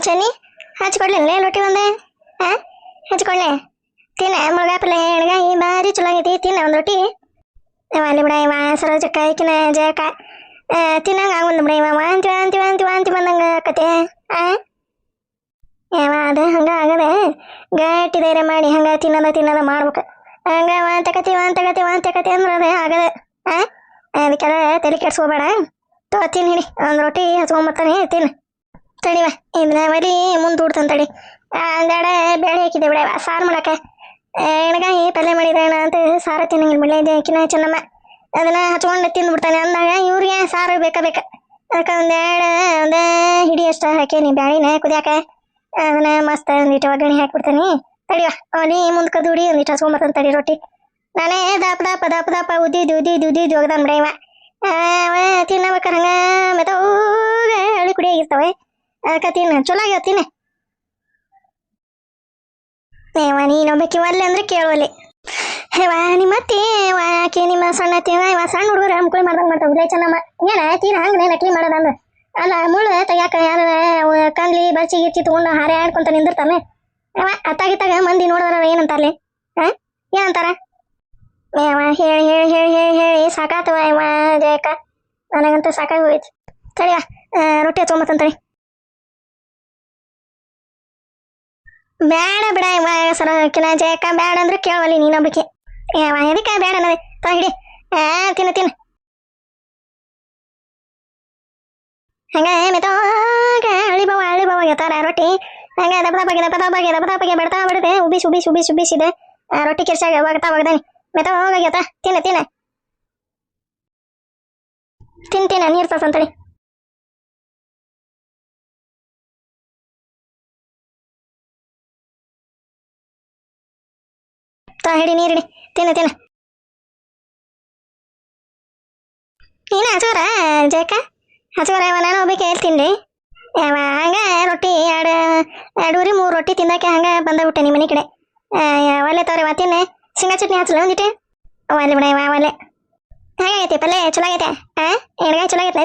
ಚನ್ನಿ ಹಚ್ಕೊಡ್ಲಿಲ್ಲ ಲೊಟ್ಟಿ ಒಂದೆ ಹಾಂ ಹಚ್ಕೊಡ್ಲೆ ತಿನ್ನ ಮುಳುಗಾಪಲ್ಲ ಎಣ್ಗಾಯಿ ಭಾರಿ ಚಲೋ ಆಗೈತಿ ತಿನ್ನ ಒಂದು ರೊಟ್ಟಿ ಅಲ್ಲಿ ಬಿಡ ಇವ ಸರೋಜಕ್ಕ ಈಕಿನ ಜಯಕ ತಿನ್ನಂಗ ಆಗೊಂದು ಬಿಡ ಇವ ವಾಂತಿ ವಾಂತಿ ವಾಂತಿ ವಾಂತಿ ಬಂದಂಗ ಆಕತೆ ಯಾವ ಅದು ಹಂಗ ಆಗದೆ ಗಟ್ಟಿ ಧೈರ್ಯ ಮಾಡಿ ಹಂಗ ತಿನ್ನದ ಮಾಡ್ಬೇಕು ಹಂಗ ವಾಂತಕತಿ ವಾಂತಕತಿ ವಾಂತಕತಿ ಅಂದ್ರೆ ಅದೇ ಆಗದೆ ಅದಕ್ಕೆಲ್ಲ ತಲೆ ಕೆಡ್ಸ್ಕೋಬೇಡ ತಿನ್ ಹಿಡಿ ಒಂದು ರೊಟ್ಟಿ ಹಚ್ಕೊಂಬರ್ತಾನೆ ತಿನ್ನ ತಡಿವ ಇದನ್ನ ಬರೀ ಮುಂದೆ ದುಡ್ತಾನೆ ತಡಿ ಒಂದೆರಡು ಬೇಳೆ ಹಾಕಿದೆ ಬಿಡವ ಸಾರು ಮಾಡಕ್ಕೆ ಎಣ್ಗಾಯಿ ಪಲ್ಯ ಮಾಡಿದ್ರೇನ ಅಂತ ಸಾರು ತಿನ್ನಂಗಿಲ್ಲ ಬಿಡಲೆ ಇದಕ್ಕಿನ ಚೆನ್ನಮ್ಮ ಅದನ್ನ ಹಚ್ಕೊಂಡು ತಿಂದ್ಬಿಡ್ತಾನೆ ಅಂದಾಗ ಇವ್ರಿಗೆ ಸಾರು ಬೇಕಾ ಅದಕ್ಕೆ ಒಂದೇ ಹಿಡಿ ಅಷ್ಟು ಹಾಕೇನಿ ಬ್ಯಾಳಿನ ಕುದಿಯಾಕ ಅದನ್ನ ಮಸ್ತ್ ಒಂದಿಟ್ಟು ಒಗ್ಗರಣೆ ಹಾಕ್ಬಿಡ್ತಾನೆ ತಡಿವ ಅವನಿ ಮುಂದ್ಕ ದುಡಿ ಒಂದಿಟ್ಟು ಹಚ್ಕೊಂಬರ್ತಾನೆ ತಡಿ ರೊಟ್ಟಿ ನಾನೇ ದಪ್ಪ ಉದ್ದಿದ್ದು ಹೋಗ್ದಾನ ಬಿಡ ಇವ ತಿನ್ನಬೇಕಾರೆ ಹಂಗ ಮತ್ತೆ ಹಳಿ ಕುಡಿ ಆಗಿರ್ತವೆ ಅದಕ್ಕೆ ತಿನ್ನ ಚಲೋ ಆಗ್ಯಾವ ತಿನ್ನ ನೀನೊಬ್ಬಕಿ ಒಲ್ಲೆ ಅಂದ್ರೆ ಕೇಳುವಲ್ಲಿ ಹೇವಾ ನಿಮ್ಮ ಅತ್ತಿ ಆಕೆ ನಿಮ್ಮ ಸಣ್ಣ ಅತ್ತಿ ಇವ ಸಣ್ಣ ಹುಡುಗರು ಮುಕ್ಕಳಿ ಮಾಡ್ದಂಗೆ ಮಾಡ್ತಾವ ಇಲ್ಲ ಚೆನ್ನಮ್ಮ ಏನ ತೀರ ಹಂಗೆ ನಕಲಿ ಮಾಡೋದಂದ್ರೆ ಅಲ್ಲ ಮುಳ್ಳು ತೆಗ್ಯಾಕ ಯಾರು ಕಂಡ್ಲಿ ಬಚ್ಚಿ ಗಿಚ್ಚಿ ತಗೊಂಡು ಹಾರೆ ಆಡ್ಕೊಂತ ನಿಂದಿರ್ತಾನೆ ಅವ ಅತ್ತಾಗಿತ್ತಾಗ ಮಂದಿ ನೋಡಿದ್ರ ಏನಂತಾರಲಿ ಏನಂತಾರ ಹೇಳಿ ಹೇಳಿ ಹೇಳಿ ಹೇಳಿ ಹೇಳಿ ಸಾಕಾತವ ಇವ ಜಯಕ ನನಗಂತೂ ಸಾಕಾಗಿ ಹೋಯ್ತು ಸರಿವಾ ರೊಟ್ಟಿ ಹಚ್ಕೊಂಬತ್ತಂತಳಿ ಬೇಡ ಬಿಡ ಇವ ಸರಕಿನ ಜಯಕ ಬೇಡ ಅಂದ್ರೆ ಕೇಳವಲ್ಲಿ ನೀನೊಬ್ಬಕ್ಕೆ ಎದಕ್ಕೆ ಬೇಡ ಅನ್ನೋದೆ ಹಿಡಿ ತಿನ್ನ ಹಂಗ ಮೆತ್ತಗ ಅಳಿಬವ ಗೆತಾರ ರೊಟ್ಟಿ ಹಂಗ ದಪ್ಪಗೆ ಬೆಡ್ತಾ ಬಿಡದೆ ಉಬ್ಬಿಸಿದೆ ರೊಟ್ಟಿ ಕೆರ್ಸಾಗ ಒಗ್ದಾನಿ ಮೆತ್ತಗ ತಿನ್ನ ನೀರು ತಸಂತಳಿ ಹಿಡಿ ನೀರಿಡಿ ತಿನ್ನ ನೀನು ಹಚೋರ ಜಯಕ ಹಚೋರ ನಾನು ಒಬ್ಬಕ್ಕೆ ಹೇಳ್ತೀನಿ ಹಂಗ ರೊಟ್ಟಿ ಎರಡೂರಿ 3 ರೊಟ್ಟಿ ತಿಂದಾಕೆ ಹಂಗ ಬಂದಬಿಟ್ಟೆ ನಿಮ್ಮ ಮನೆ ಕಡೆ ಒಲ್ಲೆ ತವ್ರಿ ತಿನ್ನೆ ಶೇಂಗಾ ಚಟ್ನಿ ಹಚ್ಚಲ ಒಂದಿಟ್ಟು ಒಲ್ಲೆ ಬಿಡ ಒಲ್ಲೆ ಹೇಗೈತಿ ಪಲ್ಲೆ ಚಲೋ ಆಗೈತೆ ಎಣ್ಗಾಯಿ ಚಲೋ ಆಗೈತೆ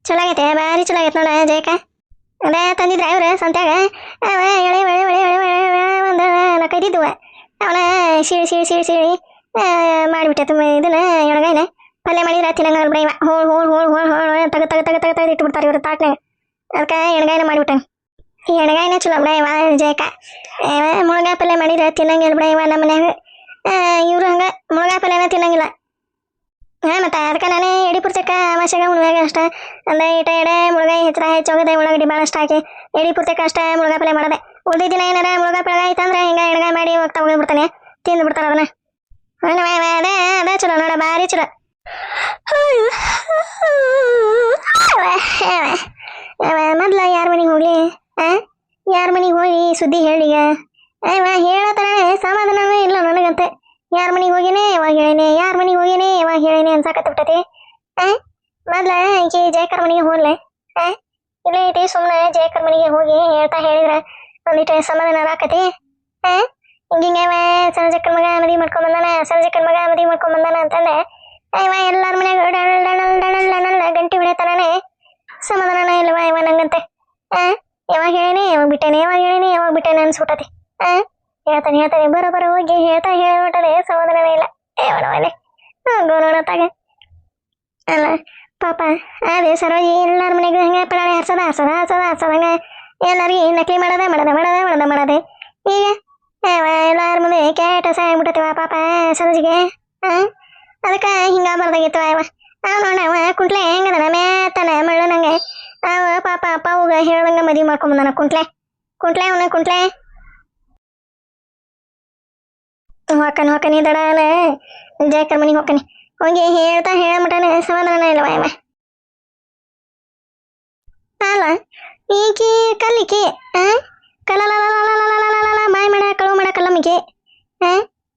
ಚಲೋ ಆಗೈತೆ ಭಾರಿ ಚಲೋ ಆಗೈತೆ ನೋಡ ಜಯಕ ಅದೇ ತಂದಿದ್ರೆ ಅವ್ರು ಸಂತ್ಯಾಗ ಎಳೆ ಒಂದು 4-5 ಇದ್ದುವ ಅವನ ಸಿಳಿ ಮಾಡಿಬಿಟ್ಟೆ ತುಂಬ ಇದನ್ನ ಎಣ್ಗಾಯಿನ ಪಲ್ಯ ಮಾಡಿದ್ರೆ ತಿನ್ನಂಗ ಬಿಡ ಇವ ಹೋಳ್ ತಗ ಇಟ್ಬಿಡ್ತಾರೆ ಇವರು ತಾಟ್ನಾಗ ಅದಕ್ಕೆ ಎಣ್ಗಾಯಿನ ಮಾಡಿಬಿಟ್ಟ ಈ ಎಣ್ಗಾಯಿನ ಚಲೋ ಬಿಡ ಇವ ಜಯಕ ಮುಳುಗಾಯಿ ಪಲ್ಯ ಮಾಡಿದ್ರೆ ತಿನ್ನಂಗಿಲ್ಲ ಬಿಡ ಇವ ನಮ್ಮ ಮನ್ಯಾಗ ಇವರು ಹಂಗ ಮುಳುಗಾಯಿ ಪಲ್ಯನ ತಿನ್ನಂಗಿಲ್ಲ ಮತ್ತೆ ಅದಕ್ಕೆ ನಾನೇ ಎಡಿ ಪುರ್ತಕ ಆಮಾಶಾಗ ಉಣ್ಮ್ಯಾಗ ಅಷ್ಟೇ ಒಂದು ಎಡೆ ಮುಳುಗಾಯಿ ಹೆಚ್ಚೋಗದೆ ಉಳ್ಳಾಗಡ್ಡಿ ಭಾಳ ಅಷ್ಟು ಹಾಕಿ ಎಡಿ ಪುರ್ತಕ ಅಷ್ಟೇ ಮುಳುಗಾಯಿ ಪಲ್ಯ ಮಾಡೋದೆ ಉಳ್ದ ದಿನ ಏನಾರ ಮುಳುಗಾಯಿ ಪಲ್ಯ ಆಯ್ತಂದ್ರೆ ಹಿಂಗೆ ಎಣ್ಗಾಯಿ ಮಾಡಿ ಹೋಗ್ತಾ ಹೋಗ್ಬಿಡ್ತಾನೆ ತಿಂದು ಬಿಡ್ತಾರ ಅದನ್ನ ಅದೇ ಚಲೋ ನೋಡ ಭಾರಿ ಚಲೋ ಮೊದ್ಲ ಯಾರ ಮನೆಗೆ ಹೋಗ್ಲಿ ಯಾರ ಮನೆಗೆ ಹೋಗಿ ಸುದ್ದಿ ಹೇಳಿಗ ಹೇಳತ್ತಾರ ಸಮಾಧಾನವೇ ಇಲ್ಲ ನನಗಂತೆ ಯಾರ ಮನೆಗೆ ಹೋಗಿನೇ ಯಾವಾಗ ಹೇಳಿನಿ ಯಾರ ಮನೆಗೆ ಹೋಗಿನೇ ಯಾವಾಗ ಹೇಳಿನಿ ಅನ್ಸಾಕತ್ಬಿಟ್ಟತಿ ಮೊದ್ಲ ಈಕೆ ಜಯಕರ್ ಮನೆಗೆ ಹೋಗ್ಲೆ ಇಲ್ಲ ಐತಿ ಸುಮ್ಮನೆ ಜಯಕರ್ ಮನೆಗೆ ಹೋಗಿ ಹೇಳ್ತಾ ಹೇಳಿದ್ರ ಒಂದಿಟ್ಟು ಸಮಾಧಾನ ಆಕತಿ ಹಿಂಗಿಂಗ ಸಂಜಕನ್ ಮಗ ಮದುವೆ ಮಾಡ್ಕೊಂಡ್ ಬಂದಾನ ಅಂತಂದೆ ಇವ ಎಲ್ಲಾರ ಮನ್ಯಾಗ ಡಳಲ್ ಗಂಟಿ ಹೊಡಿತಾನೆ ಸಮಾಧಾನ ಇಲ್ವ ಇವ ನಂಗಂತೆ ಯಾವಾಗ ಹೇಳಿನಿ ಯಾವಾಗ ಬಿಟ್ಟೇನೆ ಅನ್ಸ್ಬಿಟ್ಟತಿ ಹೇಳ್ತಾನೆ ಬರೋಬರ ಹೋಗಿ ಹೇಳ್ಬಿಟ್ಟದೆ ಸಮಾಧಾನವೇ ಇಲ್ಲ ಏವನವನೆ ನೋಡತ್ತಾಗ ಅಲ್ಲ ಪಾಪ ಅದೇ ಸರೋಜಿ ಎಲ್ಲಾರ ಮನೆಗೂ ಹಂಗೆ ಪಳಾಳೆ ಹರ್ಸದಂಗ ಎಲ್ಲಾರಿಗೆ ನಕಲಿ ಮಾಡದೆ ಈಗ ಎಲ್ಲಾರ ಮುಂದೆ ಕೆಟ್ಟ ಆಗ್ಬಿಟ್ಟತಿವ ಪಾಪ ಸರೋಜಿಗೆ ಅದಕ್ಕೆ ಹಿಂಗಾಗ್ಬಾರ್ದಾಗಿತ್ತು ನೋಡವ ಕುಂಟ್ಲೆ ಹೆಂಗದ ಮೇತನ ಮಳ್ಳು ನಂಗೆ ಪಾಪ ಅಪ್ಪ ಹೋಗ ಹೇಳ್ದಂಗ ಮದುವೆ ಮಾಡ್ಕೊಂಬಂದಾನ ಕುಂಟ್ಲೆ ಹೊಕ್ಕನಿ ದಡಾನ ಜಯಕರ್ ಮನೆಗೆ ಹೋಗ್ತಾನೆ ಹೋಗಿ ಹೇಳ್ಮಟನೆ ಸಮಾಧಾನ ಇಲ್ವ ಇವ ಅಲ್ಲ ಈಕಿ ಕಲ್ಲಿಕೆ ಮಾಯ ಮಾಡ ಕಳು ಮಾಡ ಕಲ್ಲಮ್ಮಿಗೆ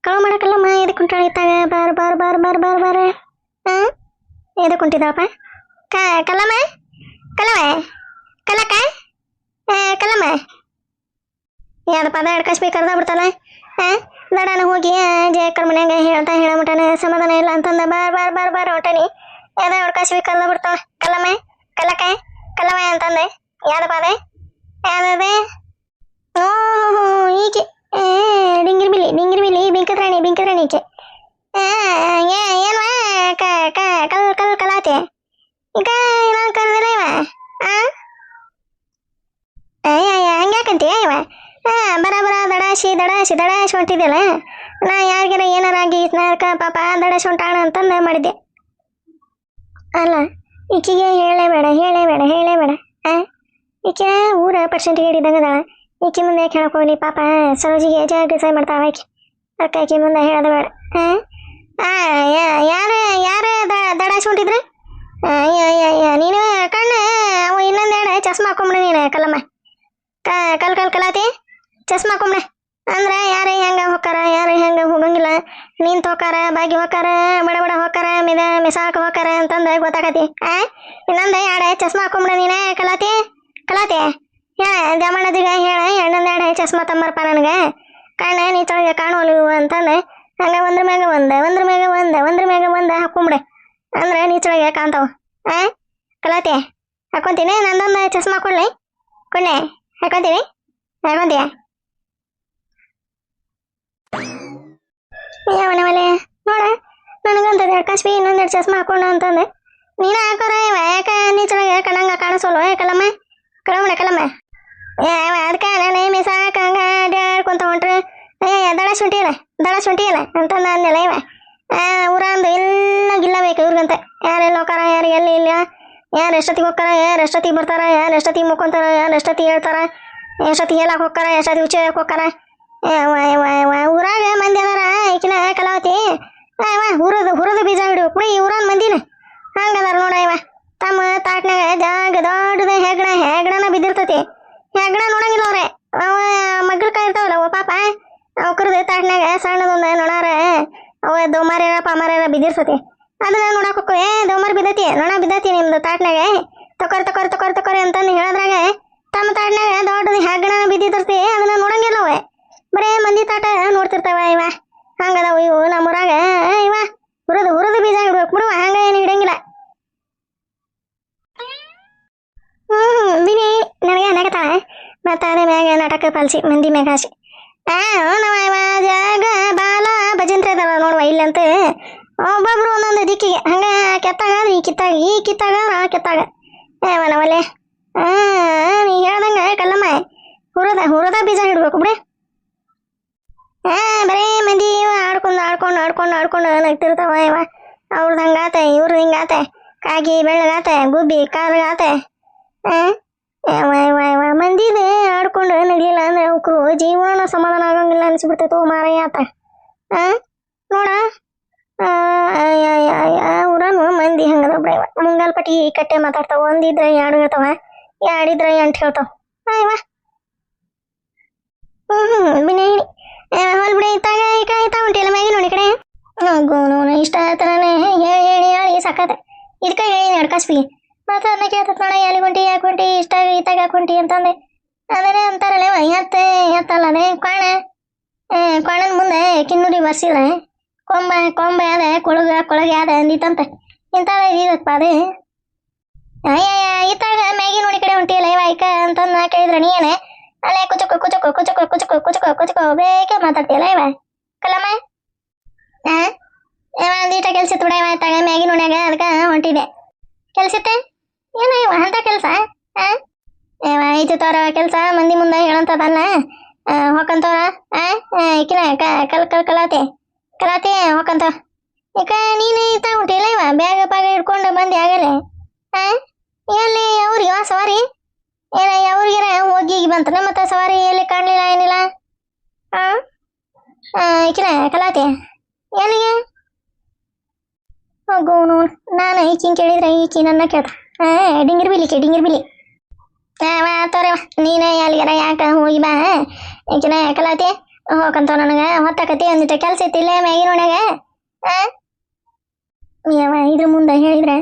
ಕಳು ಮಾಡ ಕಲ್ಲಮ್ಮ ಎದಕ್ಕೆ ಕುಂಟಾಳಿತ್ತಾಗ ಬಾರ ಎದಕ್ಕೆ ಕುಂಟಿದಪ್ಪ ಕಲ್ಲಮ್ಮ ಕಲ್ಲಮ್ಮ ಯಾವ್ದಪ್ಪ ಅದ ಎಡ್ಕಸ್ಬೇಕು ಕರ್ದ ಬಿಡ್ತಾನ ದಡಾನ ಹೋಗಿ ಜಯಕರ್ ಮನ್ಯಾಗ ಹೇಳ್ಮಟನ ಸಮಾಧಾನ ಇಲ್ಲ ಅಂತಂದ ಬಾರ್ ಹೊಂಟನಿ ಯಾವ್ದ ಎಡ್ಕಸ್ಬೇಕು ಕರ್ದ ಬಿಡ್ತಾವ ಕಲ್ಲಮ್ಮ ಅಂತಂದೆ ಯಾವ್ದಪ್ಪ ಅದೇ ಯಾವ್ದೇ ಓ ಈಕೆ ಡಿಂಗಿರ್ ಬಿಲಿ ಬಿಂಕದ್ರಾಣಿ ಈಕೆ ಏನ್ವಾ ಕಲಾತೆ ಈಗ ಇನ್ನೊಂದು ಕರೆದಿಲ್ಲ ಇವ ಹಂಗ್ಯಾಕಂತೀಯ ಇವ ಬರ ದಡಾಶಿ ಹೊಂಟಿದ್ಯಲ್ಲ ನಾ ಯಾರಿಗಾರ ಏನಾರ ಆಗಿ ಪಾಪ ದಡಾಶಿ ಹೊಂಟಾಣ ಅಂತಂದು ಮಾಡಿದ್ದೆ ಅಲ್ಲ ಈಕಿಗೆ ಹೇಳೇಬೇಡ ಈಕೆ ಊರ ಪರ್ಸೆಂಟಿಗೆ ಹಿಡಿದಂಗದ ಈಕಿ ಮುಂದೆ ಯಾಕೆ ಹೇಳಕ್ ಹೋಗ್ಲಿ ಪಾಪ ಸರೋಜಿಗೆ ಜಾಗ ಮಾಡ್ತಾವ ಅದಕ್ಕೆ ಈಕಿ ಮುಂದೆ ಹೇಳೋದು ಬೇಡ ಯಾರು ದಡಾಶಿ ಹೊಂಟಿದ್ರೆ ನೀನು ಕಣ್ಣು ಅವ ಇನ್ನೊಂದೆರಡು ಚಸ್ಮಾ ಹಾಕೊಂಬಿಡ ನೀನು ಕಲ್ಲಮ್ಮ ಕಲಾತಿ ಚಸ್ಮಾ ಹಾಕೊಂಬಿಡ ಅಂದ್ರೆ ಯಾರು ಹೆಂಗ ಹೋಗಾರ ಯಾರು ಹೆಂಗ ಹೋಗಂಗಿಲ್ಲ ನಿಂತು ಹೋಗಾರ ಬಾಗಿ ಹೋಗಾರ ಬಡ ಹೋಗಾರ ಮಿಸಾಕ ಹೋಗಾರ ಅಂತಂದು ಗೊತ್ತಾಗತಿ ಇನ್ನೊಂದು ಎರಡು ಚಸ್ಮಾ ಹಾಕೊಂಬಿಡ ನೀನೆ ಕಲಾತಿ ಹೇಳ ಜಮಣ್ಣದಿಗ ಹೇಳ ಇನ್ನೊಂದೆರಡು ಚಸ್ಮಾ ತಮ್ಮರಪ್ಪ ನನಗೆ ಕಣ್ಣ ನೀ ತೊಳಗೆ ಕಾಣೋಲು ಅಂತಂದು ಹಂಗ ಒಂದ್ರ ಮ್ಯಾಗ ಒಂದ ಹಾಕೊಂಬಿಡ ಅಂದ್ರೆ ನೀ ಚೊಳಗೆ ಕಾಣ್ತಾವ ಕಲಾತಿ ಹಾಕೊಂತೀನಿ ನಂದೊಂದು ಚಸ್ಮಾ ಕೊಡ್ಲಿ ಹಾಕೊಂತೀಯ ಯಾವನವಲೆ ನೋಡ ನನಗಂತದ ಎರಡು ಕಾಸ್ಬಿ ಇನ್ನೊಂದೆರಡು ಚಸ್ಮಾ ಹಾಕೊಂಡ ಅಂತಂದೆ ನೀನು ಹಾಕೋರ ಇವ ಯಾಕ ನೀ ಚೊಳಗೆ ಕಣ್ಣಂಗ ಕಾಣಿಸೋಲ್ವ ಕಲಮ್ಮ ಅದಕ್ಕೆ ನಾನು ಮಿಸಾಕ ಹಂಗ ಅಡ್ಯಾಡ್ಕೊಂತ ಹೊಂಟ್ರೆ ದಡಾಶ್ ಹೊಂಟಿಯಲ್ಲ ಅಂತಂದ ಅಂದೆಲ್ಲ ಇವ ಊರಂದು ಎಲ್ಲ ಗಿಲ್ಲಬೇಕು ಇವ್ರಿಗಂತ ಯಾರೆಲ್ಲ ಹೋಗಾರ ಯಾರು ಎಲ್ಲಿ ಇಲ್ಲ ಯಾರು ಎಷ್ಟೊತ್ತಿಗೆ ಹೋಗಾರ ಯಾರು ಎಷ್ಟೊತ್ತಿಗೆ ಬರ್ತಾರ ಯಾರು ಎಷ್ಟೊತ್ತಿಗೆ ಮುಕ್ಕೊಂತಾರ ಯಾರು ಎಷ್ಟೊತ್ತಿಗೆ ಹೇಳ್ತಾರ ಎಷ್ಟೊತ್ತಿಗೆ ಹೇಳಕ್ಕೆ ಹೋಗಾರ ಎಷ್ಟೊತ್ತಿಗೆ ಉಚ್ಚಕ್ಕೆ ಹೋಗಾರ ಊರಾಗ ಮಂದಿ ಅದಾರ ಈಕಿನ ಕಲಾವತಿ ಹುರದ ಬೀಜ ಹಿಡು ಕುಡಿ ಊರನ್ ಮಂದಿನ ಹಂಗದಾರ ನೋಡ ಇವ ತಮ್ಮ ತಾಟ್ನಾಗ ಜಾಗ ದೊಡ್ಡದ ಹೆಗ್ಗಣನ ಬಿದ್ದಿರ್ತತಿ ಹೆಗ್ಗಣ ನೋಡಂಗಿಲ್ಲ ಅವ್ರೆ ಅವ ಮಗ್ಳ ಕಾಯಿ ಇರ್ತಾವಲ್ಲ ಅವ ಪಾಪ ಅವಕರದ ತಾಟ್ನಾಗ ಸಣ್ಣದೊಂದ ನೋಡಾರ ಅವ ಪಾಮಾರ ಬಿದ್ದಿರ್ತತಿ ಅದನ್ನ ನೋಡಕ್ ಹೋಗೋ ದೋಮರ್ ಬಿದ್ದತಿ ನೊಣ ಬಿದ್ದತಿ ನಿಮ್ದು ತಾಟ್ನಾಗ ತಕೊರಿ ಅಂತಂದು ಹೇಳದ್ರಾಗ ತಮ್ಮ ತಾಟ್ನಾಗ ದೊಡ್ಡದು ಹೆಗ್ಗಣ ಬಿದ್ದಿರ್ತತಿ ಅದನ್ನ ನೋಡಂಗಿಲ್ಲ ಅವ ಬರೇ ಮಂದಿ ತಾಟ ನೋಡ್ತಿರ್ತಾವ ಇವ ಹಂಗದಾವ ಇವು ನಮ್ಮೂರಾಗ ಇವ ಹುರಿದು ಬೀಜ ಇಡ್ಬೇಕು ಬಿಡುವ ಹಂಗ ಏನು ಹಿಡಂಗಿಲ್ಲ ಬಿನಿ ನನಗೆ ಅನ್ನಕತ್ತಾಳ ಮತ್ತು ಅದೇ ಮ್ಯಾಗ ನಾಟಕ ಪಾಲಿಸಿ ಮಂದಿ ಮ್ಯಾಗ ಹಾಸಿ ಇವ ಜಾಗ ಬಾಲ ಭಜಂತ್ರಿ ಅದಾವ ನೋಡುವ ಇಲ್ಲಂತ ಒಬ್ಬೊಬ್ರು ಒಂದೊಂದು ದಿಕ್ಕಿಗೆ ಹಂಗ ಕೆತ್ತಾಗ ಈ ಕಿತ್ತಾಗ ಆ ಕಿತ್ತಾಗ ನವಲೆ ನೀ ಹೇಳ್ದಂಗ ಕಲ್ಲಮ್ಮ ಹುರದ ಬೀಜ ಹಿಡ್ಬೇಕು ಬಿಡೆ ಬರೇ ಮಂದಿ ಆಡ್ಕೊಂಡು ನಗ್ತಿರ್ತಾವ ಇವ ಅವ್ರದ್ದು ಹಂಗಾತೆ ಇವ್ರದ್ದು ಹಿಂಗಾತೆ ಕಾಗಿ ಬೆಳ್ಳಗಾತೆ ಗುಬ್ಬಿ ಕಾರ್ಗಾತೆ ಮಂದಿದೆ ಆಡ್ಕೊಂಡು ನಗ್ಲಿಲ್ಲ ಅಂದ್ರೆ ಅವ್ಕರು ಜೀವನ ಸಮಾಧಾನ ಆಗಂಗಿಲ್ಲ ಅನ್ಸ್ಬಿಡ್ತೈತೋ ಮಾರಯ್ಯ ಆತ ನೋಡ ಊರನು ಮಂದಿ ಹಂಗದ ಬಿಡ ಮುಂಗಾಲ್ಪಟ್ಟಿ ಕಟ್ಟೆ ಮಾತಾಡ್ತಾವ ಒಂದಿದ್ರೆ ಎರಡು ಹೇಳ್ತಾವ ಎರಡಿದ್ರೆ ಎಂಟು ಹೇಳ್ತಾವ ಇವ ಬಿನಿ ಹೊಲ್ ಬಿಡಿ ಇತ್ತ ಉಂಟಿಲ್ಲ ಮ್ಯಾಗಿ ನೋಡಿ ಕಡೆ ನೋನು ಇಷ್ಟ ತರನೇ ಹೇಳಿ ಸಾಕತ್ತೆ ಇದಕ್ಕೆ ಹೇಳಿ ನಡ್ಕಸ್ಬಿ ಮತ್ತೆ ಅದನ್ನ ಕೇಳ್ತತ್ ನೋಡ ಎಲ್ಲಿಗೊಂಟಿ ಯಾಕೊಂಟಿ ಇಷ್ಟ ಇತ್ತಾಗ ಯಾಕೊಂಟಿ ಅಂತಂದೆ ಅದೇ ಅಂತಾರಲ್ಲ ಎತ್ತಲ್ಲ ಅದೇ ಕ್ವಾಣನ ಮುಂದೆ ಕಿನ್ನೂರಿ ಬರ್ಸಿಲ್ಲ ಕೊಂಬ ಅದೇ ಕೊಳಗೆ ಅದ ಅಂದಿತ್ತಂತೆ ಇಂಥವ ಇದೀದಪ್ಪ ಅದು ಇತ್ತಾಗ ಮ್ಯಾಗಿ ನೋಡಿ ಕಡೆ ಹೊಂಟಿಯಲ್ಲ ಇವಾಯ್ಕ ಅಂತಂದು ಕೇಳಿದ್ರೆ ನೀನೇ ಅಲ್ಲೇ ಕುಚುಕೋ ಬೇಕೆ ಮಾತಾಡ್ತೀಯಲ್ಲ ಇವ ಕಲ್ಲಮ್ಮ ಒಂದೀಟ ಕೆಲ್ಸಿತ್ತು ಬಿಡ ಇವ ಇತ್ತಾಗ ಮ್ಯಾಗಿ ನೋಡ್ಯಾಗ ಅದಕ್ಕೆ ಹೊಂಟಿದೆ ಕೆಲ್ಸಿತ್ತೆ ಏನ ಇವ ಅಂತ ಕೆಲಸ ಐತಿ ತೋರ ಕೆಲಸ ಮಂದಿ ಮುಂದೆ ಹೇಳಂತದಲ್ಲ ಹೊಕ್ಕಂತವ ಈಕಿನ ಕಲಾತಿ ಹೊಕ್ಕಂತ ಈಗ ನೀನು ಇತ್ತ ಉಂಟಿಲ್ಲ ಇವ ಬ್ಯಾಗ ಪಾಗ ಹಿಡ್ಕೊಂಡು ಬಂದು ಆಗಲ್ಲ ಎಲ್ಲಿ ಅವ್ರಿಗೆ ಸವಾರಿ ಏನ ಅವ್ರಿಗಾರ ಹೋಗಿ ಬಂತನ ಮತ್ತೆ ಸವಾರಿ ಎಲ್ಲಿ ಕಾಣಲಿಲ್ಲ ಏನಿಲ್ಲ ಈಕಿನ ಕಲಾತಿ ಎಲ್ಲಿಗೆ ಹೋಗೋನು ನಾನು ಈಕಿನ ಕೇಳಿದ್ರೆ ಈಕಿ ನನ್ನ ಕೇಳ್ತ ಡಿಂಗಿರ್ ಬಿಲಿ ತೋರವ ನೀನೇ ಎಲ್ಲಿಗಾರ ಯಾಕೆ ಹೋಗಿ ಬಾ ಈಕಿನ ಕಲಾತಿ ಹೋಗಂತ ನನಗೆ ಹೊತ್ತಾಕತಿ ಅಂದಿಟ್ಟ ಕೆಲಸ ಇತ್ತಿಲ್ಲ ಮ್ಯಾಗಿ ನೋಡ್ಯಾಗ ಇದ್ರ ಮುಂದೆ ಹೇಳಿದ್ರೆ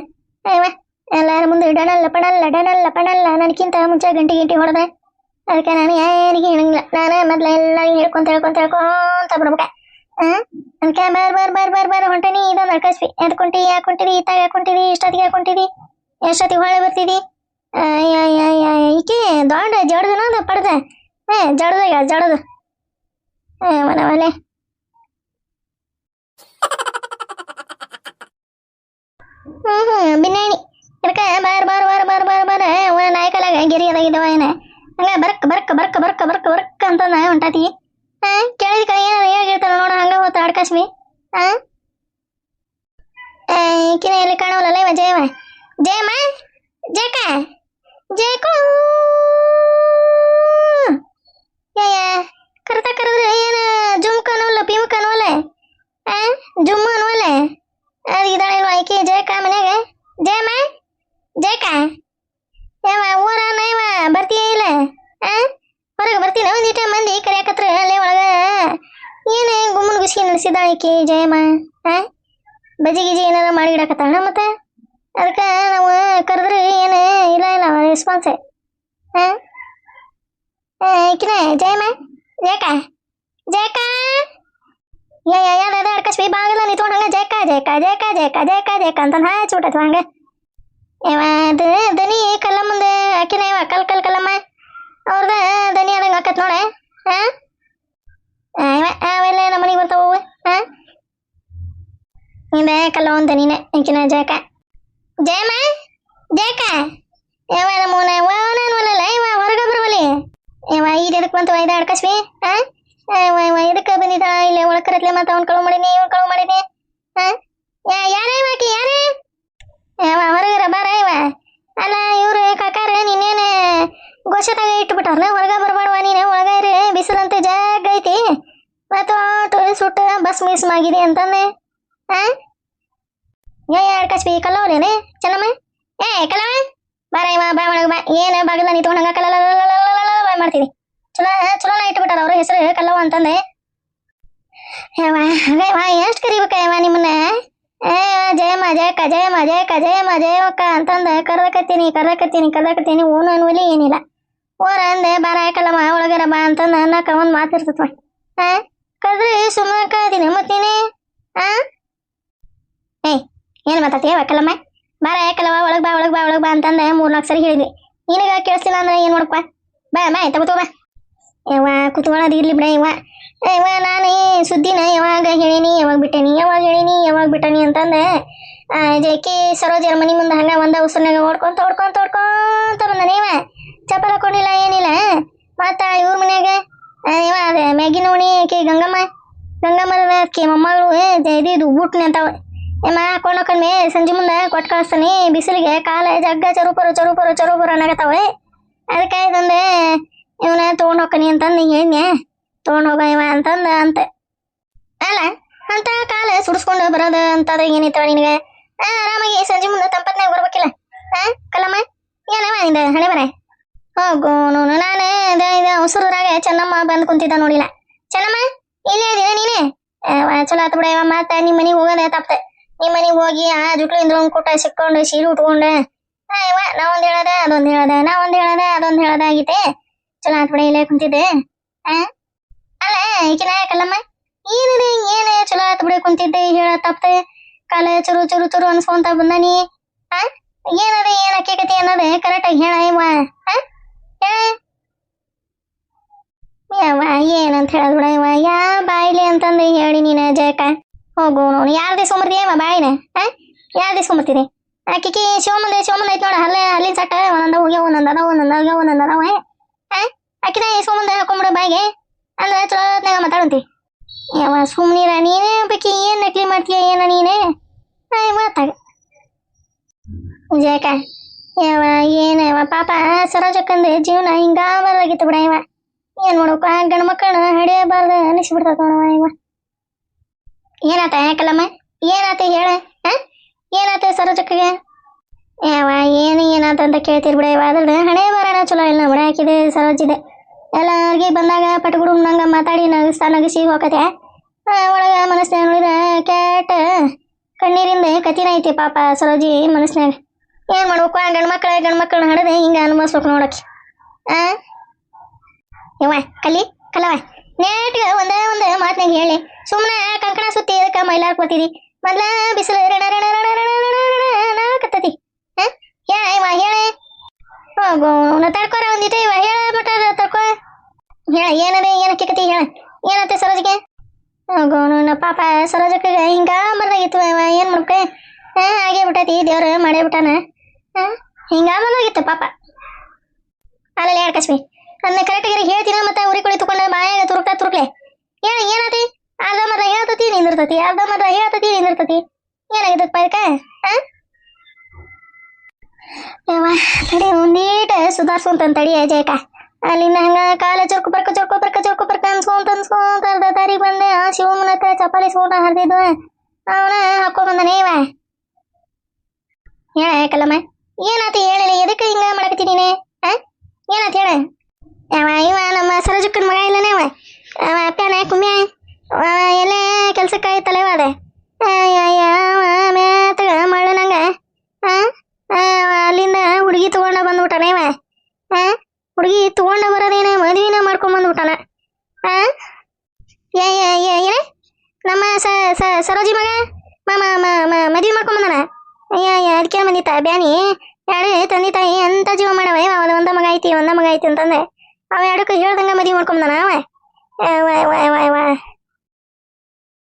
ಎಲ್ಲಾರ ಮುಂದೆ ಡನಲ್ಲ ನನಗಿಂತ ಮುಂಚೆ ಗಂಟೆ ಹೊಡೆದೆ ಅದಕ್ಕೆ ನಾನು ಯಾರಿಗೆ ಹೇಳಂಗಿಲ್ಲ ನಾನು ಮೊದ್ಲು ಎಲ್ಲರಿಗೂ ಹೇಳ್ಕೊಂತ ಬಿಡ್ಬೇಕ ಅದಕ್ಕೆ ಬರ್ ಹೊಂಟನಿ ಇದೊಂದು ಅಡ್ಕಸ್ಬಿ ಎದ್ಕೊಂಟಿ ಯಾಕೊಂಟಿದಿ ಇತ್ತಾಗ ಯಾಕೊಂಟಿದಿ ಇಷ್ಟೊತ್ತಿಗೆ ಯಾಕೊಂಟಿದಿ ಎಷ್ಟೊತ್ತಿಗೆ ಹೊಳೆ ಬರ್ತಿದಿ ಈಕೆ ದೊಡ್ಡ ಜಡ್ದನ ಪಡ್ದ ಜಡ್ದ ಜಡದು ಮನೆ ಬಿನ್ನಾಣಿ ಇದಕ್ಕ bar bar bar bar bar ಬಾರ ನಾಯಕಲಾಗ ಗೆರಿ ಅದಾಗಿದ್ದವ ಏನ ಹಂಗ Burk Burk Burk Burk Burk Burk ಅಂತ ಹೊಂಟಾತಿ ಕೇಳಿದ ಕಡೆ ಏನಾರ ಹೇಳಿರ್ತಾರ ನೋಡ ಹಂಗ ಹೋತ ಆಡ್ಕಾಶ್ಮಿ ಕಿನ ಎಲ್ಲಿ ಕಾಣವಲ್ಲ ಇವ ಜಯವ ಜಯಮ್ಮ ಜಯಕ ಜಯಕೋ ಯಯ್ಯ ಕರೆದ ಕರೆದ್ರೆ ಏನ ಜುಮ್ಕ ಅನ್ನೋಲ್ಲ ಪಿಮ್ಕ ಅನ್ನೋಲ್ಲ ಜುಮ್ಮ ಅನ್ನೋಲ್ಲ ಅದು ಇದಾಳಿಲ್ವ ಆಯ್ಕೆ ಜಯಕ ಮನ್ಯಾಗ ಜಯಮ್ಮ ಜಯಕ ಯಾವ ಊರನ ಇವ ಬರ್ತೀಯ ಇಲ್ಲ ಹೊರಗೆ ಬರ್ತೀನಿ ಒಂದಿಟ ಮಂದಿ ಕರಿಯಾಕತ್ರ ಅಲ್ಲೇ ಒಳಗ ಏನೇ ಗುಮ್ಮನ ಗುಸಿಗೆ ನಡೆಸಿದ ಆಯ್ಕೆ ಜಯಮ್ಮ ಬಜಿ ಗಿಜಿ ಏನಾರ ಮಾಡಿಡಕತ್ತಾಳ ಮತ್ತೆ ಅದಕ್ಕೆ ನಾವು ಕರೆದ್ರೆ ಏನು ಇಲ್ಲ ಇಲ್ಲ ರೆಸ್ಪಾನ್ಸ್ ಕಿನ ಜಯಮ್ಮ ಜಯಕ ಜಯಕ ಯಾವ್ದು ಅಡ್ಕಸ್ಬಿ ಬಾಗಿಲ ನಿಂತ್ಕೊಂಡು ಹಂಗ ಜಯಕ ಜಯಕ ಜಯಕ ಜಯಕ ಜಯಕ ಜಯಕ ಅಂತ ಹಚ್ಬಿಟ್ಟತ್ ಹಂಗ ಇವ ದನಿ ಕಲ್ಲ ಮುಂದೆ ಅಕ್ಕಿನ ಇವ ಕಲ್ ಕಲ್ ಕಲ್ಲಮ್ಮ ಅವ್ರದ ದನಿ ಆದಂಗೆ ಆಕತ್ ನೋಡ ಅವೆಲ್ಲ ನಮ್ಮ ಮನೆಗೆ ಬರ್ತಾವ ಹಿಂದೆ ಕಲ್ಲ ಒಂದು ದನಿನೇ ಅಂಕಿನ ಜಯಕ ಜಯಮ್ಮ ಜಯಕ ಯಾವ ನಮ್ಮೂನ ನಾನಲ್ಲ ಇವ ಹೊರಗ ಬರವಲ್ಲಿ ಇವ ಈಗ ಎದಕ್ಕೆ ಬಂತವ ಇದು ಅಡ್ಕಸ್ಬಿ ಇದಕ್ಕೆ ಬಂದಿದ್ದ ಇಲ್ಲಿ ಒಳಕರತ್ಲೆ ಮತ್ತೆ ಅವ್ನು ಕಳು ಮಾಡೀನಿ ಇವ್ನು ಕಳು ಮಾಡೀನಿ ಯಾರೇ ಬಾಕಿ ಯಾರೇ ಹೊರಗರ ಬಾರ ಇವ ಅಲ್ಲ ಇವ್ರು ಕಾಕಾರ ನೀನೇನು ಗೋಶತಾಗ ಇಟ್ಬಿಟ್ಟಾರಲ್ಲ ಹೊರಗ ಬರಬಾರ್ವ ನೀನು ಒಳಗ ಇರಿ ಬಿಸಿಲಂತೆ ಜಾಗ ಐತಿ ಮತ್ತು ಸುಟ್ಟು ಬಸ್ ಮಿಸ್ ಆಗಿದೆ ಅಂತಂದೆ ಅಡ್ಕಸ್ಬಿ ಕಲ್ಲವಲೇನೆ ಚೆನ್ನಮ್ಮ ಕಲ್ಲವ ಬಾರ ಇವ ಬಾ ಒಳಗ ಬಾ ಏನು ಬಾಗಿಲ ನಿಂತ್ಕೊಂಡು ಹಂಗ ಕಲ್ಲ ಬಾಯ್ ಮಾಡ್ತೀನಿ ಚಲೋ ಚಲೋನ ಇಟ್ಬಿಟ್ಟಾರ ಅವ್ರ ಹೆಸರು ಕಲ್ಲವ ಅಂತಂದೆ ಎಷ್ಟು ಕರಿಬೇಕ ಇವ ನಿಮ್ಮನ್ನ ಜಯಮ್ಮ ಜಯಕ ಜಯಮ್ಮ ಜಯಕ ಜಯಮ್ಮ ಜಯವಕ್ಕ ಅಂತಂದ ಕರ್ದಕತ್ತೀನಿ ಓನು ಅನ್ವಲಿ ಏನಿಲ್ಲ ಓರ ಅಂದೆ ಬಾರ ಕಲ್ಲಮ್ಮ ಒಳಗರ ಬಾ ಅಂತಂದ ಅನ್ನಕ ಒಂದು ಮಾತಿರ್ತತ್ವ ಕರ್ದ್ರಿ ಸುಮ್ಮನೆ ಕಳ್ದೀನಿ ಮತ್ತೀನಿ ಏನು ಮಾತಾಡ್ತೀಯ ಕಲ್ಲಮ್ಮ ಬಾರ ಕಲ್ಲವ ಒಳಗ್ ಬಾ ಅಂತಂದ 3-4 ಸರಿ ಹೇಳಿದ್ವಿ ನಿನಗ ಕೇಳಿಸ್ಲಿಲ್ಲ ಅಂದ್ರೆ ಏನು ಮಾಡಪ್ಪ ಬಾ ತಗೋತೋ ಬಾ ಯವ್ವ ಕುತ್ಕೊಳ್ಳೋದು ಇರ್ಲಿ ಬಿಡ ಇವ ನಾನು ಸುದ್ದಿನ ಯಾವಾಗ ಹೇಳೀನಿ ಯಾವಾಗ ಬಿಟ್ಟೇನಿ ಅಂತಂದೆ ಜೈಕಿ ಸರೋಜರ ಮನಿ ಮುಂದೆ ಹಂಗ ಒಂದ ಉಸಿರ್ನಾಗ ಓಡ್ಕೊಂತ ಬಂದಾನೆ ಇವ ಚಪ್ಪಲ್ ಹಾಕೊಂಡಿಲ್ಲ ಏನಿಲ್ಲ ಮತ್ತ ಇವ್ರ ಮನ್ಯಾಗ ಇವ ಅದೇ ಮ್ಯಾಗಿನ ಉಣಿ ಆಕಿ ಗಂಗಮ್ಮದ ಆಕಿ ಮೊಮ್ಮಗಳು ಇದು ಬೂಟ್ನಿ ಅಂತಾವ ಹಾಕೊಂಡೋಕಂದ್ಮೆ ಸಂಜೆ ಮುಂದೆ ಕೊಟ್ಟು ಕಳಿಸ್ತಾನೆ ಬಿಸಿಲಿಗೆ ಕಾಲ ಜಗ್ಗ ಚರುಪುರ ಅನ್ನಕತ್ತಾವ ಅದಕ್ಕೆ ಇದೊಂದೆ ಇವನ ತೊಗೊಂಡು ಹೋಗ್ಕನಿ ಅಂತಂದು ಹೇಳಿದ್ನೆ ತೊಗೊಂಡು ಹೋಗ ಇವ ಅಂತಂದ ಅಲ್ಲ ಅಂತ ಕಾಲ ಸುಡಿಸ್ಕೊಂಡು ಬರೋದು ಅಂತದ ಏನೈತವ ನಿನಗೆ ಆರಾಮಾಗಿ ಸಂಜೆ ಮುಂದೆ ತಂಪತ್ನಾಗ ಬರ್ಬೇಕಿಲ್ಲ ಕಲ್ಲಮ್ಮ ಏನವ ನಿಂದ ಹಣೆ ಬರ ಹೋಗು ನಾನು ಉಸುರಾಗ ಚೆನ್ನಮ್ಮ ಬಂದು ಕುಂತಿದ್ದ ನೋಡಿಲ್ಲ ಚೆನ್ನಮ್ಮ ಇಲ್ಲೇ ಇದೀನ ನೀನೆ ಚಲೋ ಆತ ಬಿಡ ಇವ ಮತ್ತೆ ನಿಮ್ಮ ಮನೆಗೆ ಹೋಗೋದೇ ತಪ್ಪತೆ ನಿಮ್ಮ ಮನೆಗೆ ಹೋಗಿ ಆ ಜುಟ್ಲಿಂದ ಕೂಟ ಸಿಕ್ಕೊಂಡು ಸೀರೆ ಉಟ್ಕೊಂಡು ಇವ ನಾವೊಂದು ಹೇಳದ ಅದೊಂದು ಹೇಳದ ಆಗೈತೆ ಚಲೋ ಆತ್ ಬಿಡ ಇಲ್ಲೇ ಕುಂತಿದ್ದೆ ಅಲ್ಲ ಈಕಿನ ಕಲ್ಲಮ್ಮ ಏನಿದೆ ಏನು ಚಲೋ ಆತ್ ಬಿಡ ಕುಂತಿದ್ದೆ ಹೇಳ ತಪ್ಪತೆ ಕಾಲ ಚುರು ಅನ್ಸ್ಕೊಂತ ಬಂದಾನಿ ಏನದ ಏನ್ ಅಕ್ಕಿ ಅನ್ನೋದು ಕರೆಕ್ಟಾಗಿ ಹೇಳ ಇವ ಯವ್ವ ಏನಂತ ಹೇಳದ್ ಬಿಡ ಇವ ಯಾ ಬಾಯ್ಲಿ ಅಂತಂದು ಹೇಳಿ ನೀನು ಜಯಕ ಹೋಗು ನೋಡು ಯಾರು ದಿಸ್ಕೊಂಬರ್ತೀಯ ಇವ ಬಾಯಿನ ಯಾರು ದಿಸ್ಕೊಂಬರ್ತೀನಿ ಆಕಿಕಿ ಶಿವಮಂದ ಐತ್ ನೋಡ ಅಲ್ಲಿನ ಸಟ್ಟ ಒಂದೊಂದವ ಆಕಿನ ಇಸ್ಕೊಂಬಂದ ಹಾಕೊಂಬಿಡ ಬಾಯಿಗೆ ಅಂದ್ರೆ ಚಲೋತ್ನಾಗ ಮಾತಾಡಂತಿ ಯಾವ ಸುಮ್ನಿರ ನೀನೇ ಬೇಕಿ ಏನ್ ನಕಲಿ ಮಾಡ್ತೀಯ ಏನ ನೀನೇ ಮಾತಾಗ ಜಯಕ ಯಾವ ಏನವ ಪಾಪ ಸರೋಜಕ್ಕಂದು ಜೀವನ ಹಿಂಗಾಬಾರ್ದಾಗಿತ್ತು ಬಿಡ ಇವ ಏನ್ ಮಾಡ್ಬೇಕು ಗಂಡು ಮಕ್ಕಳನ್ನ ಹಡಿಯಬಾರ್ದು ಅನಿಸ್ಬಿಡ್ತದ ನೋಡವ ಇವ ಏನಾತ ಕಲ್ಲಮ್ಮ ಏನಾತ ಹೇಳ ಏನಾತ ಸರೋಜಕ್ಕಗೆ ಯಾವ ಏನಾತ ಅಂತ ಕೇಳ್ತೀರಿ ಬಿಡ ಇವ ಅದ್ರ ಹಣೆ ಬರೋಣ ಚಲೋ ಇಲ್ಲ ಬಿಡ ಹಾಕಿದೆ ಸರೋಜಿದೆ ಎಲ್ಲರಿಗೆ ಬಂದಾಗ ಪಟಗುಡು ನಂಗ ಮಾತಾಡಿ ನಗಸಿ ಹೋಗತ್ತೆ ಒಳಗ ಮನಸ್ನ್ಯಾಗ ನೋಡಿದ ಕ್ಯಾಟ ಕಣ್ಣೀರಿಂದ ಕತಿನ ಐತಿ ಪಾಪ ಸರೋಜಿ ಮನಸ್ನ್ಯಾಗ ಏನ್ ಮಾಡ್ಬೇಕು ಗಂಡು ಮಕ್ಕಳನ್ನ ಹಡದೆ ಹಿಂಗ ಅನುಭವಿಸ್ಬೇಕು ನೋಡಕ್ಕೆ ಯವ್ವ ಕಲ್ಲವ ನೇಟ್ಗ ಒಂದೇ ಮಾತನಾಗ ಹೇಳಿ ಸುಮ್ಮನೆ ಕಂಕಣ ಸುತ್ತಿ ಇದಕ್ಕೆ ಮೈಲಾರ್ಕೋತೀರಿ ಮೊದ್ಲ ಬಿಸಿಲು ನಾಕತ್ತತಿ ಇವ ಹೇಳೆ ಹೋಗು ತಡ್ಕೊರ ಒಂದಿಟ್ಟು ಇವ ಹೇಳ ಮಟ ತಡ್ಕೊ ಹೇಳ ಏನದ ಏನಕ್ಕೆ ಕತಿ ಹೇಳ ಏನತ್ತೆ ಸರೋಜಿಗೆ ಹೋಗು ಪಾಪ ಸರೋಜಕ್ಕೆ ಹಿಂಗ ಬರ್ದಾಗಿತ್ತು ಏನ್ ಮಾಡ್ಬೇಕು ಹಾಗೆ ಬಿಟ್ಟೈತಿ ದೇವ್ರ ಮಾಡೇ ಬಿಟ್ಟಾನ ಹಿಂಗ ಬಂದಾಗಿತ್ತು ಪಾಪ ಅಲ್ಲಲ್ಲಿ ಹೇಳ ಕಶ್ಮಿ ಅದನ್ನ ಕರೆಕ್ಟಾಗಿ ಹೇಳ್ತೀನ ಮತ್ತೆ ಉರಿ ಕುಳಿ ತಗೊಂಡ ಬಾಯಾಗ ತುರುಕ್ಲೆ ಹೇಳ ಏನಾತಿ ಅರ್ಧ ಮರ್ಧ ಹೇಳ್ತತಿ ನಿಂದಿರ್ತತಿ ಅರ್ಧ ಮರ್ಧ ಹೇಳ್ತತಿ ನಿಂದಿರ್ತತಿ ಏನಾಗಿದ್ದಪ್ಪ ಇದಕ್ಕೆ ಯವ್ವ ತಡಿ ಒಂದೀಟ ಸುಧಾರ್ಸೋಂತ ತಡಿ ಅಜಯಕ ಅಲ್ಲಿಂದ ಹಂಗ ಕಾಲ ಚೊರ್ಕು ಬರ್ಕ ಅನ್ಸ್ಕೊಂತ ಅರ್ಧ ದಾರಿ ಬಂದೆ ಆ ಶಿವಮನ ಹತ್ರ ಚಪಾಲಿ ಸೋಟ ಹರಿದಿದ್ವ ಅವನ ಹಾಕೊಂಡ್ ಬಂದನೇ ಇವ ಹೇಳ ಕಲ್ಲಮ್ಮ ಏನಾತಿ ಹೇಳಲಿ ಎದಕ್ಕೆ ಹಿಂಗ ಮಾಡಕತ್ತಿ ನೀನೆ ಏನಾತ್ ಹೇಳ ಇವ ನಮ್ಮ ಸರೋಜಕ್ಕನ ಮಗ ಇಲ್ಲನೇ ಅವ ಅಪ್ಪ್ಯಾನ ಕುಮ್ಯ ಎಲ್ಲೇ ಕೆಲ್ಸಕ್ಕಾಗಿ ತಲೆವಾದೆ ಮೇತಗ ಮಳ್ಳು ನಂಗ ಅಲ್ಲಿಂದ ಹುಡುಗಿ ತಗೊಂಡ ಬಂದ್ಬಿಟ್ಟಾನ ಇವ ಹುಡುಗಿ ತಗೊಂಡ ಬರೋದೇನ ಮದುವೆನ ಮಾಡ್ಕೊಂಡ್ ಬಂದ್ಬಿಟ್ಟಾನ ಏನ ನಮ್ಮ ಸರೋಜಿ ಮಗ ಮದುವೆ ಮಾಡ್ಕೊಂಡ್ ಬಂದಾನ ಅದಕ್ಕೆ ಬಂದಿತ್ತ ಬ್ಯಾನಿ ಎರಡು ತಂದೆ ತಾಯಿ ಎಂತ ಜೀವ ಮಾಡವ ಒಂದ ಮಗ ಐತಿ ಅಂತಂದೆ ಅವ ಎರಡಕ್ಕೆ ಹೇಳ್ದಂಗ ಮದುವೆ ಮಾಡ್ಕೊಂಡ್ ಬಂದಾನ ಅವ